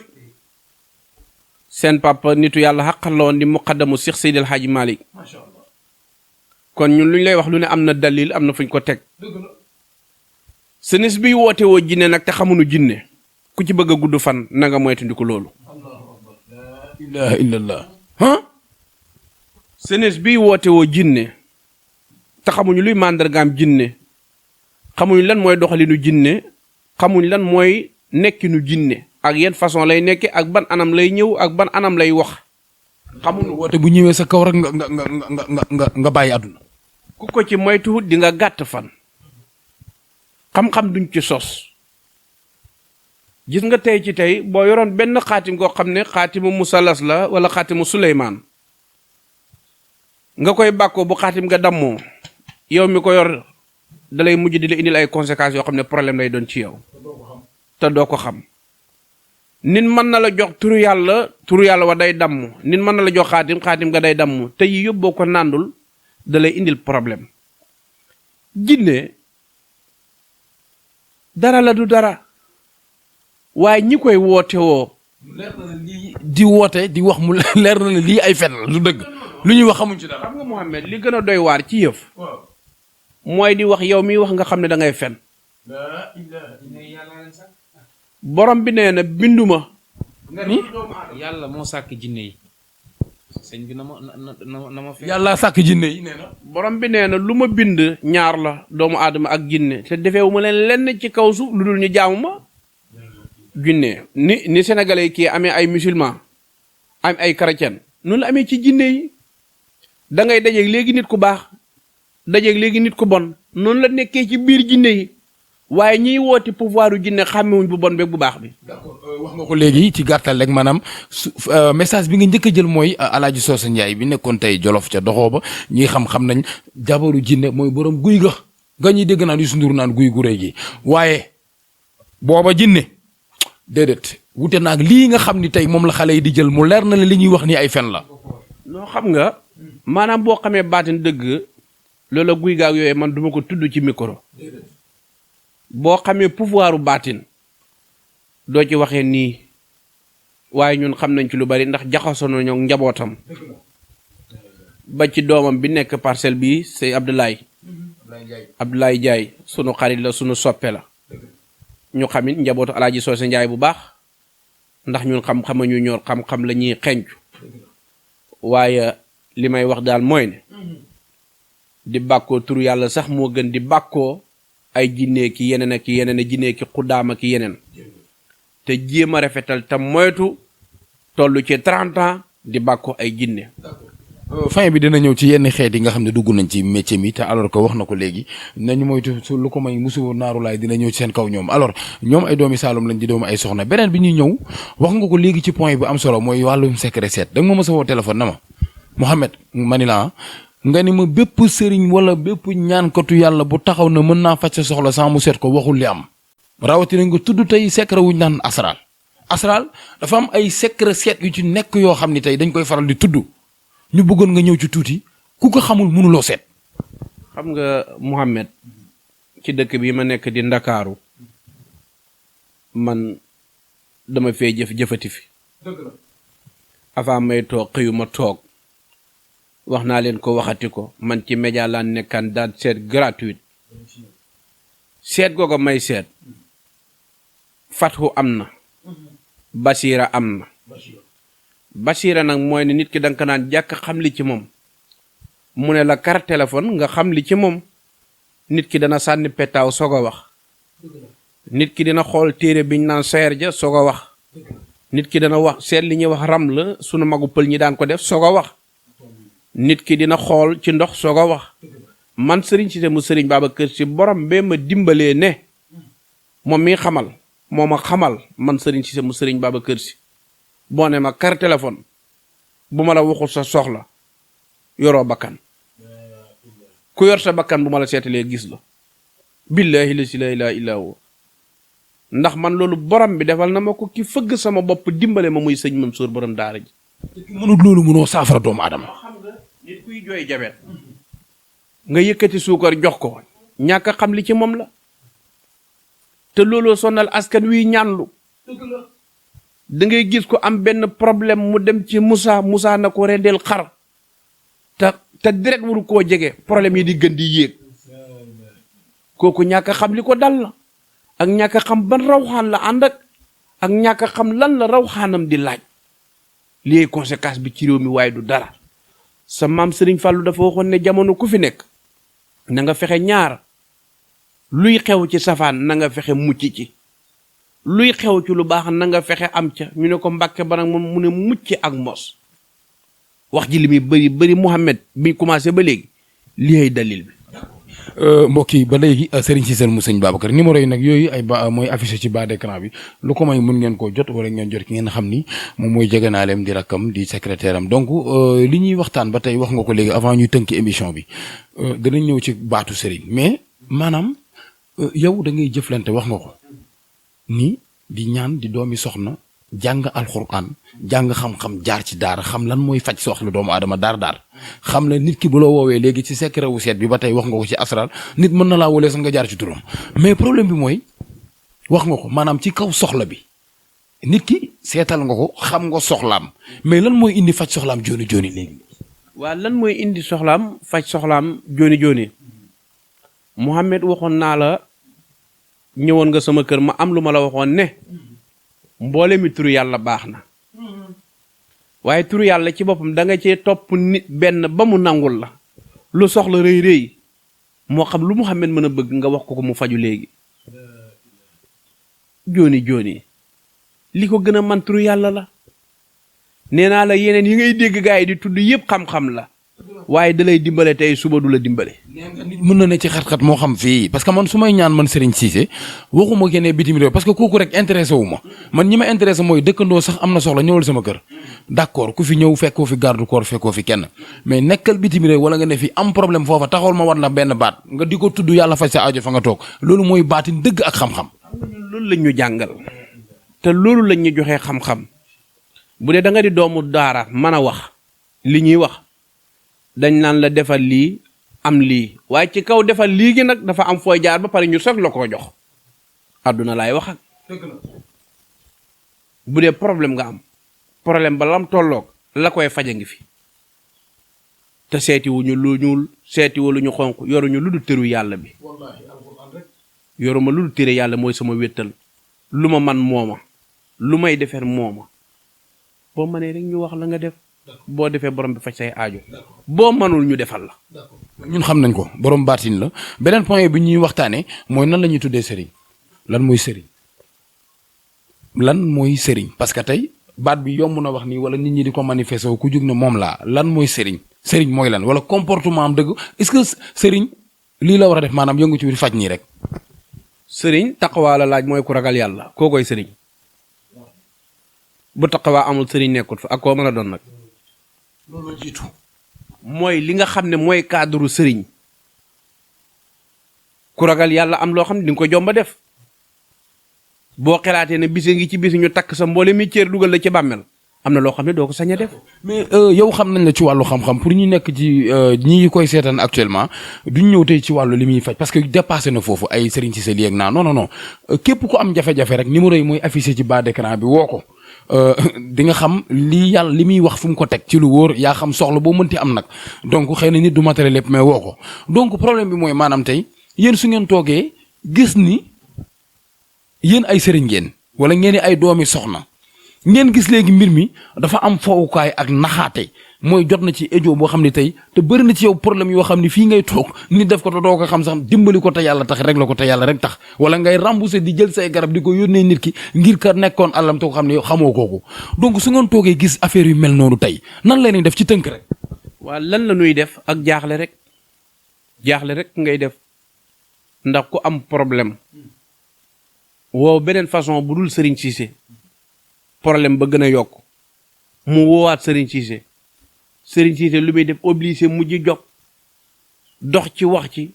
seen papa nitu yàlla xaqal la woon di muqaddamu Cheikh Seydi El Hadji Malick kon ñun lu ñu lay wax lu ne am na dalil am na fuñ ko teg senis biy woote woo jinne nag te xamuñu jinne ku ci bëgg a gudd fan na nga moytandiku loolu. ilaha illallah senes biy woote woo jinne te xamuñu luy màndargaam jinne xamuñu lan mooy doxalinu jinne xamuñu lan mooy nekkinu jinne ak yenn façon lay nekke ak ban anam lay ñëw ak ban anam lay wax xamuñu woote bu ñëwee sa kaw rek nga bàyyi àdduna ku ko ci moytuwut di nga gàtt fan xam-xam duñ ci sos gis nga tey ci tey boo yoroon benn xaatim koo xam ne xaatimu musalas la wala xaatimu suleymaan nga koy bàkkoo bu xaatim nga dammoo yow mi ko yor dalay mujj di la indil ay conséquences yoo xam ne problème lay doon ci yow te doo ko xam nit mën na la jox turu yàlla wa day damm nit mën na la jox xaatim nga day damm te yi yëpp boo ko nàndul dalay indil problème jinne dara la du dara waaye ñi koy woote woo leer na lii di woote di wax mu leer na lii ay fen la du dëgg lu ñuy wax xamuñ ci dara. xam nga Mouhamed li gën a doy waar ci yëf mooy di wax yow miy wax nga xam ne da ngay fen borom bi nee na binduma nga ni yàlla moo sàkk jinne yi sëñ bi na ma fe yàlla sàkk jinne yi nee na borom bi nee na lu ma bind ñaar la doomu aadama ak jinne te defeewu ma leen lenn ci kaw suuf lu dul ñu jaamu ma jinne ni sénégalais kii amee ay musulman am ay chrétien noonu la amee ci jinne yi da ngay dajeeg léegi nit ku baax dajeeg léegi nit ku bon noonu la nekkee ci biir jinne yi waaye ñiy wooti pouvoiru jinne xàmmewuñ bu bon beeg bu baax bi. d'accord wax nga ko léegi ci gàttal rek maanaam message bi nga njëkk a jël mooy Alaaji Soosa Njaay bi nekkoon tey Jolof ca doxoo ba ñi xam nañ jabaru jinne mooy borom guy ga ñuy dégg naan Youssou Ndour naan guy gu rëy gi waaye booba jinne déedéet wute naag lii nga xam ni tey moom la xale yi di jël mu leer na li ñuy wax ni ay fen la. noo xam nga maanaam boo xamee baatin dëgg loola guy gaag yooyu man duma ko tudd ci micro boo xamee pouvoiru baatin doo ci waxee nii waaye ñun xam nañ ci lu bari ndax jaxasoo nañoo njabootam ba ci doomam bi nekk parcelle bi c'est Abdoulaye Ndiaye sunu xarit la sunu soppe la ñu xamit njabootu Alaaji Soose Njaay bu baax ndax ñun xam-xama ñu ñor xam-xam la ñuy xencu waaye li may wax daal mooy ne di bàkkoo turu yàlla sax moo gën di bàkkoo ay jinnee ki yeneen ak yeneen jinnee ki xuddaama ki yeneen te jéem a rafetal te moytu toll ci 30 ans di bàkkoo ay jinne fin bi dina ñëw ci yenn xeet yi nga xam ne dugg nañ ci métier mi te alors que wax na ko léegi nañu moytu su lu ko may musu naaru laay dina ñëw ci seen kaw ñoom alors ñoom ay doomi Saalum lañ di doomi ay soxna beneen bi ñuy ñëw wax nga ko léegi ci point bu am solo mooy wàllum secret seet da nga ma mës a woo téléphone na ma Mouhamed mani la nga ni ma bépp sëriñ wala bépp ñaankatu yàlla bu taxaw na mën naa faj sa soxla sans mu seet ko waxul li am rawatina nga tudd tey secret wuñ naan asraal dafa am ay secret seet yu ci nekk yoo xam ni tey dañ koy faral di tudd ñu bëggoon nga ñëw ci tuuti ku ko xamul mënuloo seet. xam nga Mouhamed ci dëkk bi ma nekk di Ndakaaru man dama fee jëfati fi avant may toog xëyuma toog wax naa leen ko waxati ko man ci média laa nekkaan daan seet gratuite seet googu may seet fatxu am na basiira am na basiira nag mooy ne nit ki danga ko naan jàkk xam li ci moom mu ne la carte téléphone nga xam li ci moom nit ki dana sànni petaaw soog a wax nit ki dina xool téere biñ naan seer ja soog a wax nit ki dana wax seet li ñuy wax ram la sunu magu pël ñi daan ko def soog a wax nit ki dina xool ci ndox soog a wax man sëriñ si mu sëriñ Babacar Si borom bee ma dimbalee ne moom mi xamal moo ma xamal man sëriñ si mu sëriñ Babacar Si boo ne ma carte téléphone bu ma la waxul sa soxla yoroo bakkan ku yor sa bakkan bu ma la seetalee gis la billaahi la si la ilaaha illaa huwa ndax man loolu borom bi defal na ma ko ki fëgg sama bopp dimbale ma muy sëñ Mansour borom daara ji mënul loolu mënoo saafara doomu aadama. xam nga nit kuy jooy jabet nga yëkkati suukar jox ko ñàkk a xam li ci moom la te looloo sonal askan wi ñaanlu da ngay gis ko am benn problème mu dem ci Moussa na ko rendeel xar te direct waru koo jege problème yi di gën di yéeg kooku ñàkk a xam li ko dal la ak ñàkk a xam ban rawxaan la ànd ak ñàkk a xam lan la rawxaanam di laaj lii conséquence bi ci réew mi waaye du dara sa maam Serigne Fallou dafa waxoon ne jamono ku fi nekk na nga fexe ñaar luy xew ci safaan na nga fexe mucc ci luy xew ci lu baax na nga fexe am ca ñu ne ko Mbàkke ba nag moom mu ne mucc ak mos wax ji li muy bëri Mouhamed bi commencé ba léegi lii ay dalil bi mbokk yi ba léegi Serigne Cissé mu sëñ Babacar numéro yi nag yooyu ay ba mooy affiché ci bas d'écran bi lu ko may mun ngeen koo jot wala ngeen jot ki ngeen xam ni moom mooy jegenaaleem di rakkam di secrétaire am donc li ñuy waxtaan ba tey wax nga ko léegi avant ñuy tënk émission bi danañ ñëw ci baatu Serigne mais maanaam yow da ngay jëflante wax nga ko ni di ñaan di doomi soxna jàng alxuraan jàng xam-xam jaar ci daara xam lan mooy faj soxla doomu aadama daar xam la nit ki bu la woowee léegi ci secret wu seet bi ba tey wax nga ko ci asrar nit mën na laa woolee sax nga jaar ci turam mais problème bi mooy wax nga ko maanaam ci kaw soxla bi nit ki seetal nga ko xam nga soxlaam mais lan mooy indi faj soxlaam jooni jooni léegi. waa lan mooy indi soxlaam faj soxlaam jooni jooni Mouhamed waxoon naa la ñëwoon nga sama kër ma am lu ma la waxoon ne mboole mi turu yàlla baax na waaye turu yàlla ci boppam da nga cee topp nit benn ba mu nangul la lu soxla rëy rëy moo xam lu Mouhamed mën a bëgg nga wax ko mu faju léegi jooni jooni li ko gën a man turu yàlla la nee naa la yeneen yi ngay dégg gaa yi di tudd yépp xam-xam la waaye da lay dimbale tey suba du la dimbale. mën na ne ci xat-xat moo xam fii parce que man su may ñaan man Serigne Cissé waxuma génnee bitim réew parce que kooku rek intéressé wu ma man ñi ma intéressé mooy dëkkandoo sax am na soxla ñëwal sama kër d'accord ku fi ñëw fekkoo fi garde corps fekkoo fi kenn mais nekkal bitim réew wala nga ne fi am problème foofa taxawal ma war la benn baat nga di ko tudd yàlla faj sa aajo fa nga toog loolu mooy baatin dëgg ak xam-xam. loolu lañ ñu jàngal te loolu lañ ñu joxee xam-xam bu dee da nga di doomu daara mën a wax li ñuy wax dañ naan la defal lii am lii waaye ci kaw defal lii gi nag dafa am fooy jaar ba pare ñu soog la koo jox àdduna laay wax ak bu dee problème nga am problème ba lam tolloog la koy faja ngi fi te seetiwuñu lu ñuul seetiwu lu ñu xonq yoruñu lu du tëru yàlla bi yoruma lu du tëre yàlla mooy sama wéttal lu ma man mooma lu may defar mooma boo mënee rek ñu wax la nga def boo defee borom bi faj say aajo boo mënul ñu defal la. ñun xam nañ ko borom baatin la beneen point bi ñuy waxtaanee mooy nan la ñuy tuddee sëriñ lan mooy sëriñ lan mooy sëriñ parce que tey baat bi yomb na wax nii wala nit ñi di ko manifester ku jug ne moom laa lan mooy sëriñ sëriñ mooy lan wala comportement am dëgg est-ce que sëriñ lii la war a def maanaam yëngu ci biir faj nii rek. sëriñ taqawaa la laaj mooy ku ragal yàlla koo koy sëriñ bu taqawaa amul sëriñ nekkut fa ak koo mën a doon nag. loolu jiitu mooy li nga xam ne mooy cadre sëriñ ku ragal yàlla am loo xam ne di nga ko jomba def boo xelaatee ne bise ngi ci bisi ñu takk sa mboole mi cër dugal la ci bàmmeel am na loo xam ne doo ko sañ a def. mais yow xam nañ la ci wàllu xam-xam pour ñu nekk ci ñi koy seetaan actuellement duñ ñëw tey ci wàllu li muy faj parce que dépassé na foofu ay sëriñ Cissé lii ak naa non non non képp ku am jafe-jafe rek numéro yi mooy affiché ci bas d'écran bi woo ko. di nga xam lii yàlla li muy wax fu mu ko teg ci lu wóor yaa xam soxla boo mënti am nag donc xëy na nit du matériel lépp mais woo ko donc problème bi mooy maanaam tey yéen su ngeen toogee gis ni yéen ay sëriñ ngeen wala ngeen ay doomi soxna ngeen gis léegi mbir mi dafa am fowukaay ak naxaate mooy jot na ci ejo boo xam ne tey te bëri na ci yow problème yoo xam ne fii ngay toog nit def ko te doo ko xam sax dimbali ko te yàlla tax rek la ko te yàlla rek tax wala ngay rembourser di jël say garab di ko yónnee nit ki ngir ka nekkoon àllam te ko xam ne yow xamoo kooku donc su ngeen toogee gis affaire yu mel noonu tey nan la ñuy def ci tënk rek. waa lan la ñuy def ak jaaxle rek ngay def ndax ku am problème woo beneen façon bu dul Serigne Cissé problème ba gën a yokk mu woowaat Serigne Cissé. Serigne Cissé lu muy def obligé mujj jox dox ci wax ci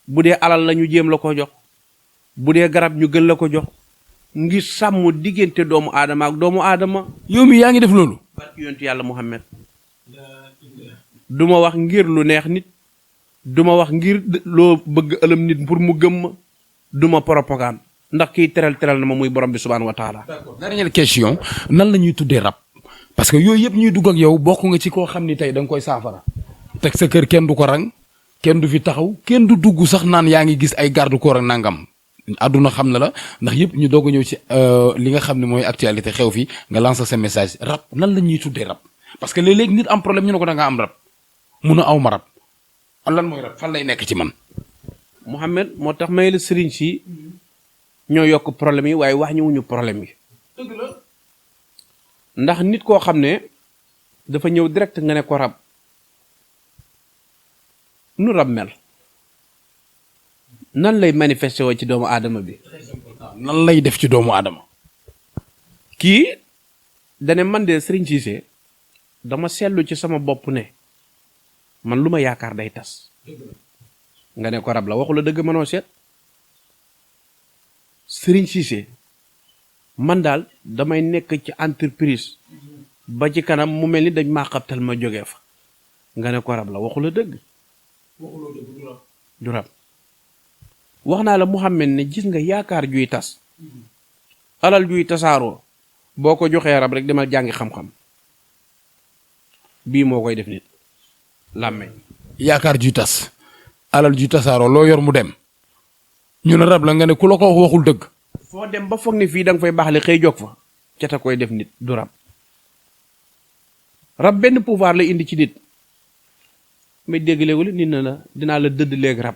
bu dee alal la ñu jéem la ko jox bu dee garab ñu gën la ko jox ngir sàmm diggante doomu aadama ak doomu aadama. yow mi yaa ngi def loolu. barki yontu yàlla Muhammad du ma wax ngir lu neex nit du ma wax ngir loo bëgg ëlëm nit pour mu gëm ma du ma propagande ndax kiy teral na ma muy borom bi subhaanahu wa taala. d'accord dernière question nan la ñuy tuddee rab. parce que yooyu yëpp ñuy dugg ak yow bokk nga ci koo xam ni tey da nga koy saafara teg sa kër kenn du ko rang kenn du fi taxaw kenn du dugg sax naan yaa ngi gis ay garde corps ak nangam àdduna xam na la ndax yëpp ñu doog a ñëw ci li nga xam ne mooy actualité xew fi nga lancer sa message rab nan la ñuy tuddee rab parce que léeg-léeg nit am problème ñu ne ko da nga am rab mun a aw ma rab lan mooy rab fan lay nekk ci man. Mouhamed moo tax may la sëriñ si ñoo yokk problème yi waaye wax ñëwuñu problème yi. dëgg la. ndax nit koo xam ne dafa ñëw direct nga ne ko rab nu rab mel nan lay manifesté woo ci doomu aadama bi. nan lay def ci doomu aadama. kii dane man de Serigne Cissé dama seetlu ci sama bopp ne man lu ma yaakaar day tas. nga ne ko rab la waxu la dëgg mënoo seet. Serigne Cissé man daal damay nekk ci entreprise ba ci kanam mu mel ni dañ maa xabtal ma jógee fa. nga ne ko rab la waxu la dëgg. du rab. wax naa la Muhammad ne gis nga yaakaar juy tas. alal juy tasaaroo. boo ko joxee rab rek demal jàngi xam-xam. bii moo koy def nit. làmmeñ. yaakaar juy tas. alal juy tasaaroo loo yor mu dem. ñu ne rab la nga ne ku la ko wax waxul dëgg. foo dem ba foog ne fii da nga fay baaxle xëy jóg fa. cata koy def nit du rab. rab benn pouvoir la indi ci nit. may dégg léegi nit na la dinaa la dëdd léegi rab.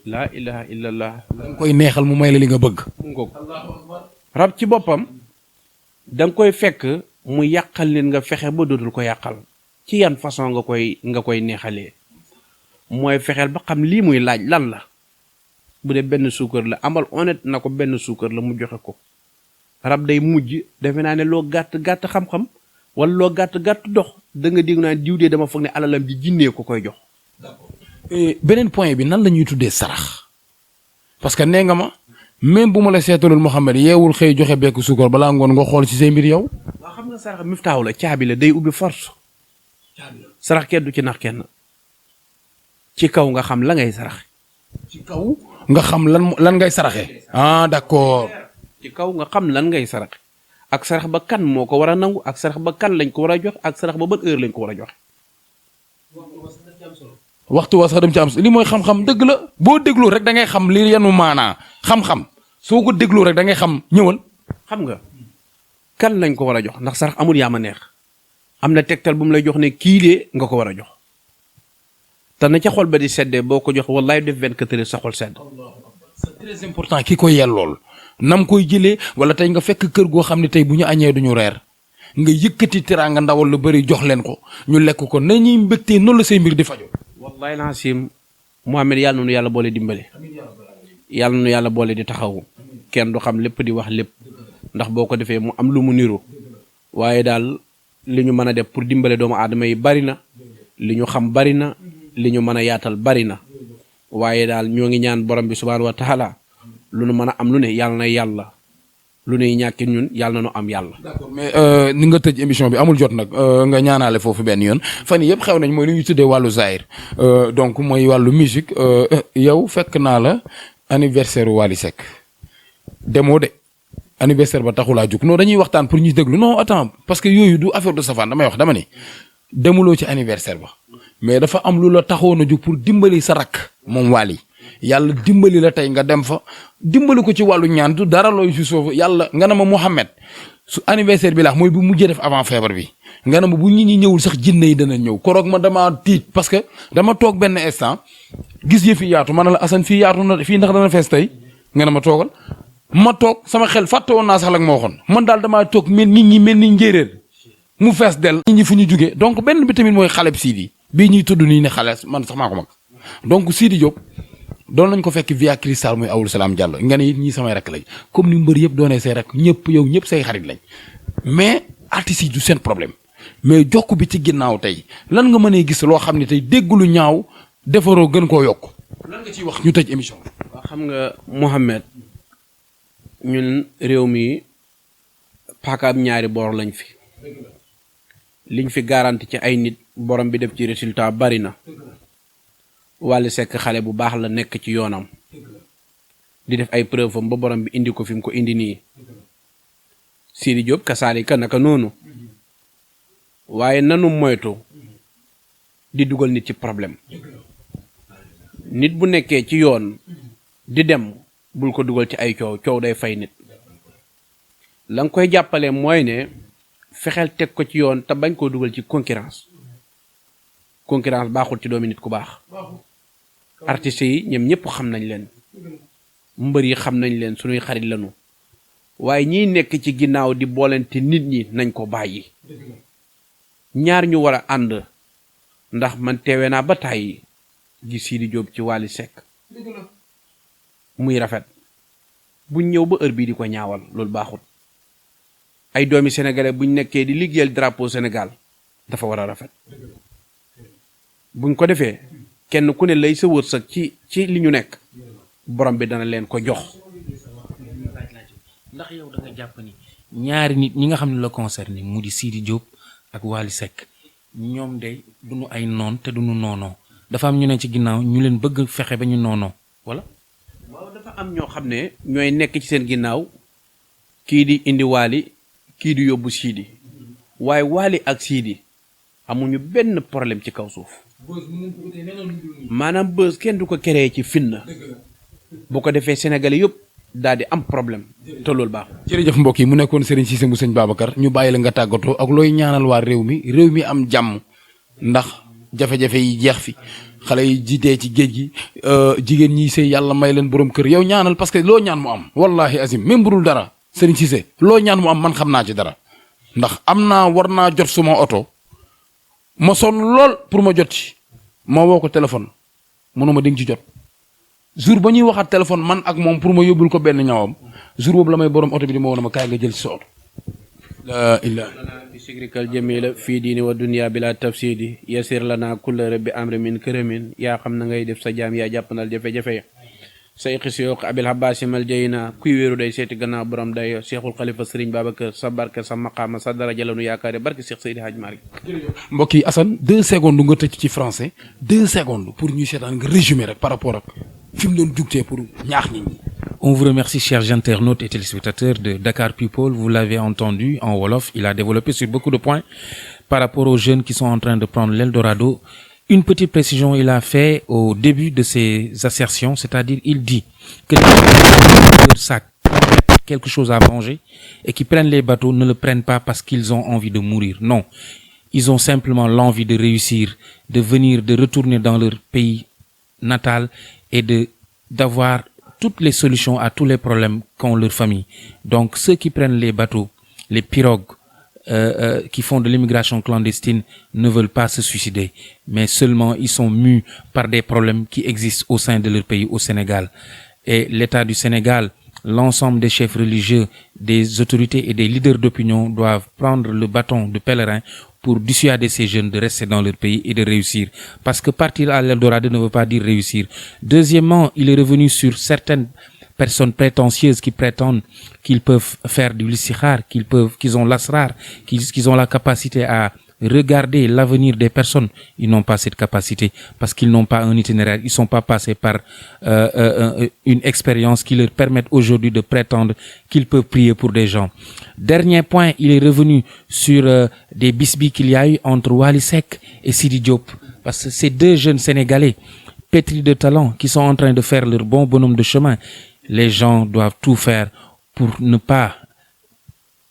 laa ilaha illallah. da nga koy neexal mu may la li nga bëgg. mu ngoog rab ci boppam da nga koy fekk mu yàqal nit nga fexe ba dootul ko yàqal. ci yan façon nga koy neexalee. mooy fexeel ba xam lii muy laaj lan la. bu dee benn suukar la amal honnête na ko benn suukar la mu joxe ko. rab day mujj defe naa ne loo gàtt gàtt xam-xam wala loo gàtt gàtt dox da nga dégg naan diw dee dama foog ne alalam bi jinnee ko koy jox. beneen point bi nan la ñuy tuddee sarax. parce que nee nga ma même bu ma la seetalul Mouhamed yeewul xëy joxe bekk suukar balaa ngoon nga xool ci say mbir yow. waaw xam nga sarax miftaaw la caabi la day ubbi force. sarax kenn du ci nax kenn. ci kaw nga xam la ngay saraxe. ci kaw nga xam lan ngay saraxe. ah d'accord. ci kaw nga xam lan ngay saraxe. ak sarax ba kan moo ko war a nangu ak sarax ba kan lañ ko war a jox ak sarax ba ban heure lañ ko war a joxe. waxtu wa sax dem ci am li mooy xam-xam dëgg la boo déglu rek da ngay xam li yenu maanaa xam-xam soo ko déglu rek da ngay xam ñëwal. xam nga kan lañ ko war a jox ndax sarax amul yaa ma neex am na tegtal bu mu lay jox ne kii de nga ko war a jox te na ca xol ba di seddee boo ko jox wallaay def 24 heures sa xol sedd. c'est très important ki ko yellool nam koy jëlee wala tey nga fekk kër goo xam ne tey bu ñu añee duñu reer nga yëkkati teraanga ndawal lu bëri jox leen ko ñu lekk ko na ñuy mbégtee noonu la say mbir di fajo. wallaay laasim Muhammad yàlla nu yàlla boole dimbale. yàlla nu yàlla boole di taxawu. kenn du xam lépp di wax lépp ndax boo ko defee mu am lu mu niru waaye daal li ñu mën a def pour dimbale doomu aadama yi bari na li ñu xam bari na li ñu mën a yaatal bari na waaye daal ñoo ngi ñaan borom bi subhaanahu wa taala lu nu mën a am lu ne yàlla na yàlla lu nuy ñàkki ñun yàlla na nu am yàlla. d'accord mais ni nga tëj émission bi amul jot nag nga ñaanaale foofu benn yoon fan yii yëpp xew nañ mooy lu ñuy tuddee wàllu Zahir donc mooy wàllu musique yow fekk naa la anniversaire Wally Seck demoo de anniversaire ba taxulaa jug non dañuy waxtaan pour ñu déglu non attends parce que yooyu du affaire de savane damay wax dama ni demuloo ci anniversaire ba mais dafa am lu la taxoon a jug pour dimbali sa rakk moom Wally yàlla dimbali la tey nga dem fa dimbali ko ci wàllu ñaan du dara looy si soofu yàlla nga ne ma Mouhamed su anniversaire bi laax mooy bu mujjee def avant feebar bi nga ne ma bu nit ñi ñëwul sax jinne yi dana ñëw koroog ma dama tiit parce que dama toog benn instant gis yëf yi yaatu ma ne la Assane fii yaatu na fii ndax dana fees tey nga ne ma toogal ma toog sama xel fàtte woon naa sax la nga ma waxoon man daal damaa toog mel nit ñi mel ni njéeréer mu fees del nit ñi fu ñu jugee donc benn bi tamit mooy xale bi Sidi bii ñuy tudd nii ne xale man sax maa ko mag donc Sidi Diop doon nañ ko fekk via cristal muy Awul Salaam Diallo nga ne it ñii samay rek lañ comme ni mbër yëpp doonee say rek ñëpp yow ñëpp say xarit lañ mais artistes yi du seen problème mais jokk bi ci ginnaaw tey lan nga mënee gis loo xam ne tey dégg lu ñaaw defaroo gën koo yokk lan nga ciy wax ñu tëj émission bi. waaw xam nga Mouhamed ñun réew mi paakaab ñaari boor lañ fi liñ fi garanti ci ay nit borom bi def ci résultat bari na. Wally Seck xale bu baax la nekk ci yoonam di def ay preuve am ba borom bi indi ko fi mu ko indi nii Sidi Diop kasaalika naka noonu waaye nanu moytu di dugal nit ci problème nit bu nekkee ci yoon di dem bul ko dugal ci ay coow day fay nit la nga koy jàppale mooy ne fexeel teg ko ci yoon te bañ koo dugal ci concurrence baaxul ci doomi nit ku baax artistes yi ñoom ñëpp xam nañ leen mbër yi xam nañ leen suñuy xarit lañu waaye ñiy nekk ci ginnaaw di boolente nit ñi nañ ko bàyyi ñaar ñu war a ànd ndax man teewee naa ba tàyyi gi Sidi Diop ci Wally Seck muy rafet buñ ñëw ba heure bii di ko ñaawal loolu baaxut ay doomi sénégalais buñ nekkee di liggéeyal drapeau Sénégal dafa war a rafet buñ ko defee kenn ku ne lay sa wërsëg ci li ñu nekk borom bi dana leen ko jox. ndax yow da nga jàpp ni ñaari nit ñi nga xam ne la concerné mu di Sidi Diop ak Wally Seck ñoom de duñu ay noon te duñu noonoo dafa am ñu ne ci ginnaaw ñu leen bëgg fexe ba ñu noonoo wala. waaw dafa am ñoo xam ne ñooy nekk ci seen ginnaaw kii di indi Wally kii di yóbbu Sidi waaye Wally ak Sidi amuñu benn problème ci kaw suuf maanaam bës kenn du ko créé ci fitna bu ko defee sénégalais yëpp daal di am problème te loolu baax. jërëjëf mbokk yi mu nekkoon Serigne Cissé mu sëñ Babacar ñu bàyyi la nga tàggatoo ak looy ñaanal waa réew mi am jàmm ndax jafe-jafe yi jeex fi xale yi jiitee ci géej gi jigéen ñi sëy yàlla may leen borom kër yow ñaanal parce que loo ñaan mu am wallahi azim même bu dul dara Serigne Cissé loo ñaan mu am man xam naa ci dara ndax war naa jot suma oto ma sonn lool pour ma jot ci ma woo ko téléphone mënuma di nga ci jot jour ba ñuy waxaat téléphone man ak moom pour ma yóbbul ko benn ñawam jour boobu la may borom oto bi di ma woon ma kaay nga jël ci sa oto. la ilaha bi sigrikal jamila fii diini wa dunya bila tafsidi yasir lana kulla rabbi amri min këramin yaa xam na ngay def sa jaam yaa jàppandal jafe-jafe say xis yook abil habasimal jayna kuy wéeru day seeti gannaaw borom day cheikhul xalifa sëriñ Babacar sa barke sa maqaama sa daraja lanu yaakaare barke Cheikh Seydi Hadj Malick. mbokk yi Assane 2 secondes nga tëj ci français 2 secondes pour ñu seetaan nga résumé rek par rapport ak fi mu doon jugtee pour ñaax nit ñi. On vous remercie, chers internautes et téléspectateurs de Dakar People. Vous l'avez entendu en Wolof. Il a développé sur beaucoup de points par rapport aux jeunes qui sont en train de prendre l'Eldorado. Une petite précision il a fait au début de ses assertions, c'est-à-dire il dit que les gens leur sac quelque chose à manger et qui prennent les bateaux ne le prennent pas parce qu'ils ont envie de mourir. Non, ils ont simplement l'envie de réussir, de venir, de retourner dans leur pays natal et d'avoir toutes les solutions à tous les problèmes qu'ont leur famille. Donc ceux qui prennent les bateaux, les pirogues, qui font de l'immigration clandestine ne veulent pas se suicider, mais seulement ils sont mus par des problèmes qui existent au sein de leur pays, au Sénégal. Et l'État du Sénégal, l'ensemble des chefs religieux, des autorités et des leaders d'opinion doivent prendre le bâton de pèlerin pour dissuader ces jeunes de rester dans leur pays et de réussir. Parce que partir à l'Eldorado ne veut pas dire réussir. Deuxièmement, il est revenu sur certaines personnes prétentieuses qui prétendent qu'ils peuvent faire du listixaar, qu'ils ont l'asrar, qu'ils ont la capacité à regarder l'avenir des personnes. Ils n'ont pas cette capacité parce qu'ils n'ont pas un itinéraire. Ils sont pas passés par une expérience qui leur permette aujourd'hui de prétendre qu'ils peuvent prier pour des gens. Dernier point, il est revenu sur des bisbis qu'il y a eu entre Wally Seck et Sidi Diop. Parce que ces deux jeunes Sénégalais pétris de talent qui sont en train de faire leur bon bonhomme de chemin. Les gens doivent tout faire pour ne pas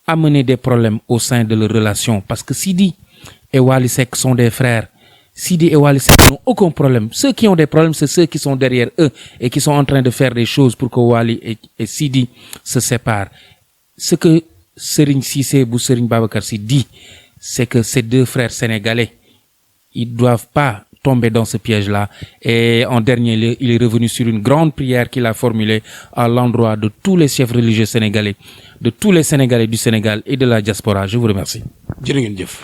amener des problèmes au sein de leur relation. Parce que Sidi et Wally Seck sont des frères. Sidi et Wally Seck n'ont aucun problème. Ceux qui ont des problèmes, c'est ceux qui sont derrière eux et qui sont en train de faire des choses pour que Wally et Sidi se séparent. Ce que Serigne Cissé ou Serigne Babacar Sy dit, c'est que ces deux frères sénégalais, ils doivent pas tomber dans ce piège-là. Et en dernier lieu, il est revenu sur une grande prière qu'il a formulée à l'endroit de tous les chefs religieux sénégalais, de tous les Sénégalais du Sénégal et de la diaspora. Je vous remercie. jërë ngeen jëf.